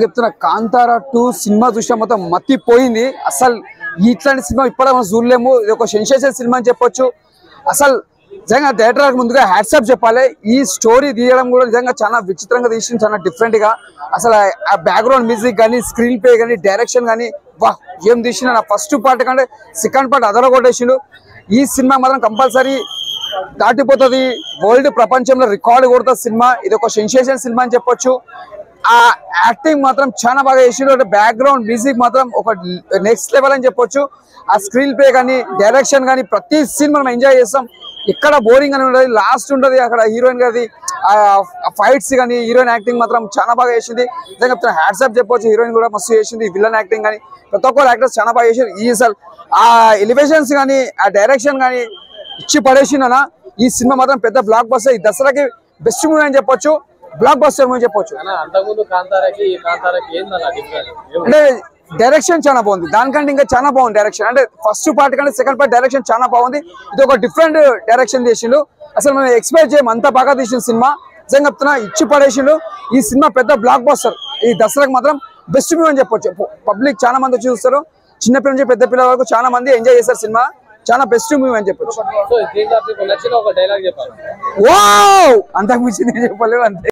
చెప్తున్నా కాంతారా 2 సినిమా చూసినా మొత్తం మత్తిపోయింది. అసలు ఇట్లాంటి సినిమా ఇప్పటికే మనం చూడలేము. ఇది ఒక సెన్సేషన్ సినిమా అని చెప్పొచ్చు. అసలు నిజంగా థియేటర్ ముందుగా హ్యాట్సాప్ చెప్పాలి. ఈ స్టోరీ తీయడం కూడా నిజంగా చాలా విచిత్రంగా తీసింది, చాలా డిఫరెంట్ గా. అసలు ఆ బ్యాక్గ్రౌండ్ మ్యూజిక్ కానీ, స్క్రీన్ ప్లే కానీ, డైరెక్షన్ కానీ వా ఏం తీసిన. నా ఫస్ట్ పార్ట్ కంటే సెకండ్ పార్ట్ అదరగొట్టేసిండు. ఈ సినిమా మాత్రం కంపల్సరీ దాటిపోతుంది, వరల్డ్ ప్రపంచంలో రికార్డు కొడుతుంది సినిమా. ఇది ఒక సెన్సేషన్ సినిమా అని చెప్పొచ్చు. ఆ యాక్టింగ్ మాత్రం చాలా బాగా చేసిండు. బ్యాక్గ్రౌండ్ మ్యూజిక్ మాత్రం ఒక నెక్స్ట్ లెవెల్ అని చెప్పొచ్చు. ఆ స్క్రీన్ ప్లే కానీ, డైరెక్షన్ కానీ ప్రతి సీన్ మనం ఎంజాయ్ చేస్తాం. ఎక్కడ బోరింగ్ అని ఉండదు, లాస్ట్ ఉంటుంది అక్కడ హీరోయిన్ గారి ఫైట్స్ కానీ, హీరోయిన్ యాక్టింగ్ మాత్రం చాలా బాగా చేసింది. నిజంగా చెప్తున్నా హ్యాట్సాప్ చెప్పొచ్చు. హీరోయిన్ కూడా మస్తు చేసింది. విలన్ యాక్టింగ్ కానీ ప్రతి ఒక్కరు యాక్టర్స్ చాలా బాగా చేసింది. ఈ అసలు ఆ ఎలివేషన్స్ కానీ, ఆ డైరెక్షన్ కానీ ఇచ్చి పడేసిందనా. ఈ సినిమా మాత్రం పెద్ద బ్లాక్ బస్టర్. ఈ దసరాకి బెస్ట్ మూవీ అని చెప్పొచ్చు, బ్లాక్ బస్టర్ మూవీ చెప్పొచ్చు. అంటే డైరెక్షన్ చాలా బాగుంది, దానికంటే ఇంకా చాలా బాగుంది డైరెక్షన్. అంటే ఫస్ట్ పార్ట్ కంటే సెకండ్ పార్ట్ డైరెక్షన్ చాలా బాగుంది. ఇది ఒక డిఫరెంట్ డైరెక్షన్ చేసిండు. అసలు మనం ఎక్స్పెక్ట్ చేయం, అంత బాగా తీసిన సినిమా. నిజంగా చెప్తున్నా ఇచ్చి పడేసిండు. ఈ సినిమా పెద్ద బ్లాక్ బస్టర్. ఈ దసరాకి మాత్రం బెస్ట్ మూవీ అని చెప్పొచ్చు. పబ్లిక్ చాలా మంది చూస్తారు, చిన్నపిల్లల నుంచి పెద్ద పిల్లల వరకు చాలా మంది ఎంజాయ్ చేస్తారు సినిమా. చాలా బెస్ట్ మూవీ అని చెప్పొచ్చు. అంతకు మించి నేను చెప్పలేవు అంతే.